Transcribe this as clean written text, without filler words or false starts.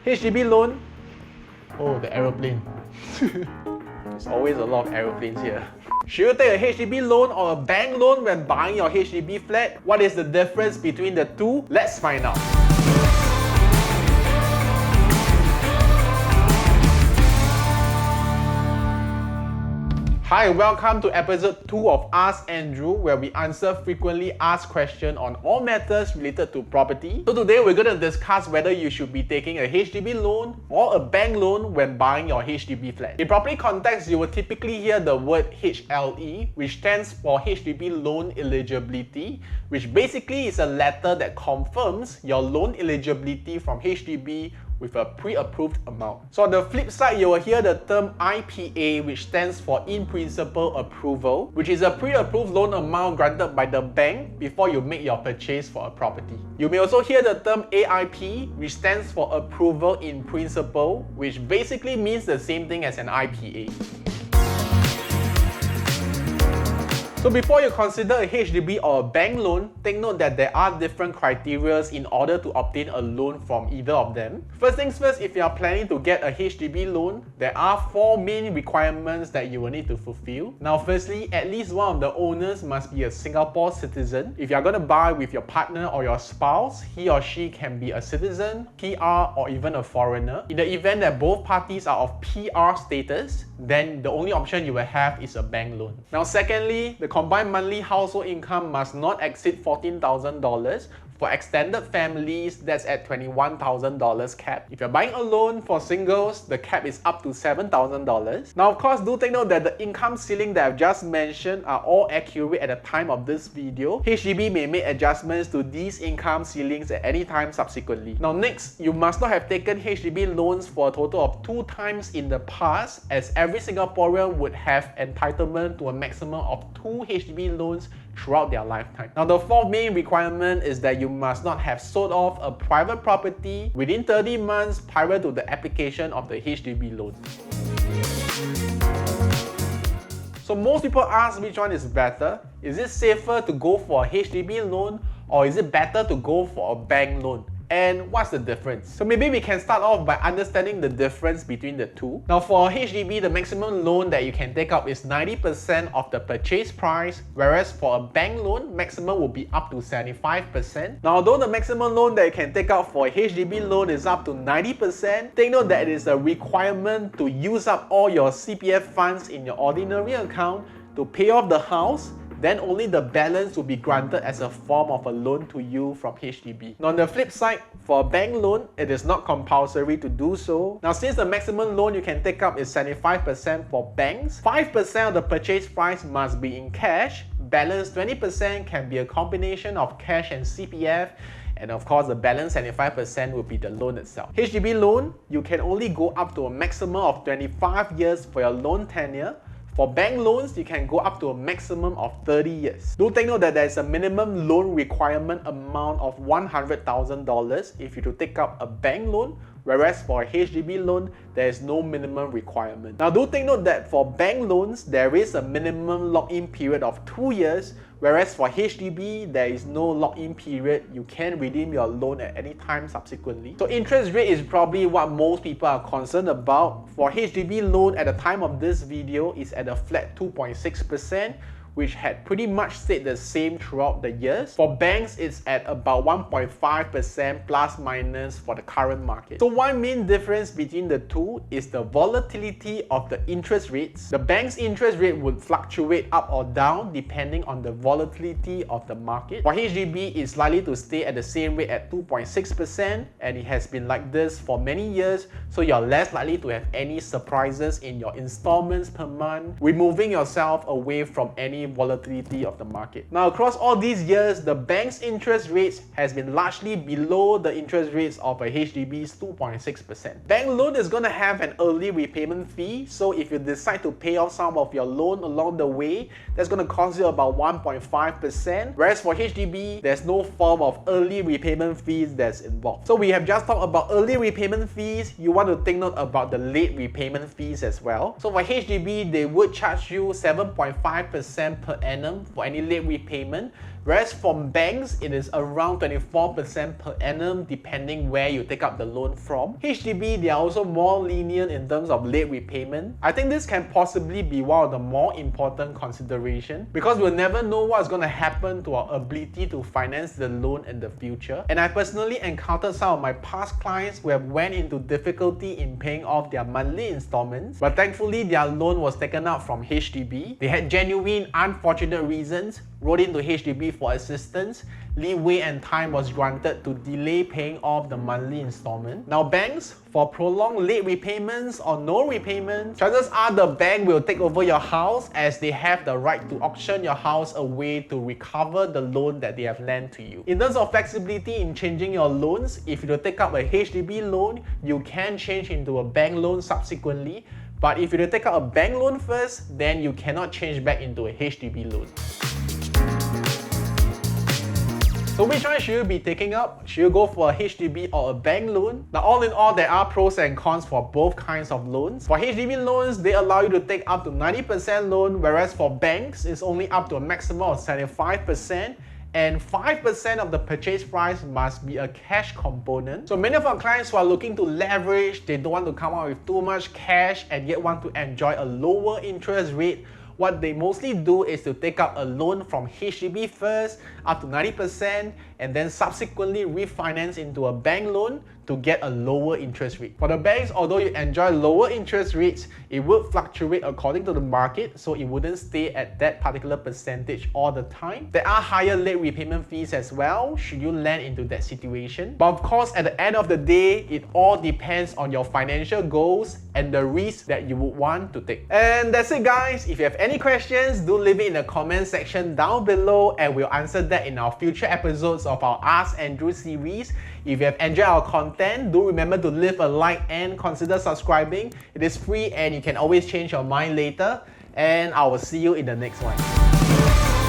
HDB loan. Oh, the aeroplane. There's always a lot of aeroplanes here. Should you take a HDB loan or a bank loan when buying your HDB flat? What is the difference between the two? Let's find out. Hi, welcome to episode 2 of Ask Andrew, where we answer frequently asked questions on all matters related to property. So today we're going to discuss whether you should be taking a HDB loan or a bank loan when buying your HDB flat. In property context, you will typically hear the word HLE, which stands for HDB Loan Eligibility, which basically is a letter that confirms your loan eligibility from HDB with a pre-approved amount. So on the flip side, you will hear the term IPA, which stands for In Principle Approval, which is a pre-approved loan amount granted by the bank before you make your purchase for a property. You may also hear the term AIP, which stands for Approval in Principle, which basically means the same thing as an IPA. So before you consider a HDB or a bank loan, take note that there are different criteria in order to obtain a loan from either of them. First things first, if you are planning to get a HDB loan, there are 4 main requirements that you will need to fulfill. Now firstly, at least one of the owners must be a Singapore citizen. If you are going to buy with your partner or your spouse, he or she can be a citizen, PR, or even a foreigner. In the event that both parties are of PR status, then the only option you will have is a bank loan. Now secondly, the combined monthly household income must not exceed $14,000. For extended families, that's at $21,000 cap. If you're buying a loan for singles, the cap is up to $7,000. Now, of course, do take note that the income ceiling that I've just mentioned are all accurate at the time of this video. HDB may make adjustments to these income ceilings at any time subsequently. Now, next, you must not have taken HDB loans for a total of 2 times in the past, as every Singaporean would have entitlement to a maximum of 2 HDB loans throughout their lifetime. Now, the 4th main requirement is that you must not have sold off a private property within 30 months prior to the application of the HDB loan. So most people ask which one is better. Is it safer to go for a HDB loan or is it better to go for a bank loan? And what's the difference? So maybe we can start off by understanding the difference between the two. Now for a HDB, the maximum loan that you can take up is 90% of the purchase price, whereas for a bank loan, maximum will be up to 75%. Now although the maximum loan that you can take out for a HDB loan is up to 90%, take note that it is a requirement to use up all your CPF funds in your ordinary account to pay off the house. Then only the balance will be granted as a form of a loan to you from HDB. Now on the flip side, for a bank loan, it is not compulsory to do so. Now since the maximum loan you can take up is 75% for banks, 5% of the purchase price must be in cash, balance 20% can be a combination of cash and CPF, and of course the balance 75% will be the loan itself. HDB loan, you can only go up to a maximum of 25 years for your loan tenure. For bank loans, you can go up to a maximum of 30 years. Do take note that there is a minimum loan requirement amount of $100,000 if you to take up a bank loan, whereas for a HDB loan, there is no minimum requirement. Now do take note that for bank loans, there is a minimum lock-in period of 2 years, whereas for HDB, there is no lock-in period. You can redeem your loan at any time subsequently. So interest rate is probably what most people are concerned about. For HDB loan at the time of this video is at a flat 2.6%, which had pretty much stayed the same throughout the years. For banks, it's at about 1.5% plus minus for the current market. So one main difference between the two is the volatility of the interest rates. The bank's interest rate would fluctuate up or down depending on the volatility of the market. For HDB, it's likely to stay at the same rate at 2.6%, and it has been like this for many years, so you're less likely to have any surprises in your installments per month, removing yourself away from any volatility of the market. Now across all these years, the bank's interest rates has been largely below the interest rates of a HDB's 2.6%. Bank loan is going to have an early repayment fee, so if you decide to pay off some of your loan along the way, that's going to cost you about 1.5%, whereas for HDB, there's no form of early repayment fees that's involved. So we have just talked about early repayment fees. You want to take note about the late repayment fees as well. So for HDB, they would charge you 7.5% per annum for any late repayment, Whereas from banks, it is around 24% per annum depending where you take up the loan from. HDB, they are also more lenient in terms of late repayment. I think this can possibly be one of the more important considerations because we'll never know what's going to happen to our ability to finance the loan in the future. And I personally encountered some of my past clients who have went into difficulty in paying off their monthly installments, but thankfully their loan was taken out from HDB. They had genuine unfortunate reasons, wrote into HDB for assistance, leeway and time was granted to delay paying off the monthly installment. Now banks, for prolonged late repayments or no repayment, chances are the bank will take over your house as they have the right to auction your house away to recover the loan that they have lent to you. In terms of flexibility in changing your loans, if you take up a HDB loan, you can change into a bank loan subsequently. But if you take out a bank loan first, then you cannot change back into a HDB loan. So which one should you be taking up? Should you go for a HDB or a bank loan? Now all in all, there are pros and cons for both kinds of loans. For HDB loans, they allow you to take up to 90% loan, whereas for banks, it's only up to a maximum of 75%. And 5% of the purchase price must be a cash component. So many of our clients who are looking to leverage, they don't want to come out with too much cash and yet want to enjoy a lower interest rate. What they mostly do is to take up a loan from HDB first, up to 90%, and then subsequently refinance into a bank loan to get a lower interest rate. For the banks, although you enjoy lower interest rates, it will fluctuate according to the market, so it wouldn't stay at that particular percentage all the time. There are higher late repayment fees as well, should you land into that situation. But of course, at the end of the day, it all depends on your financial goals and the risk that you would want to take. And that's it guys. If you have any questions, do leave it in the comment section down below and we'll answer that in our future episodes of our Ask Andrew series. If you have enjoyed our content, do remember to leave a like and consider subscribing. It is free and you can always change your mind later. And I will see you in the next one.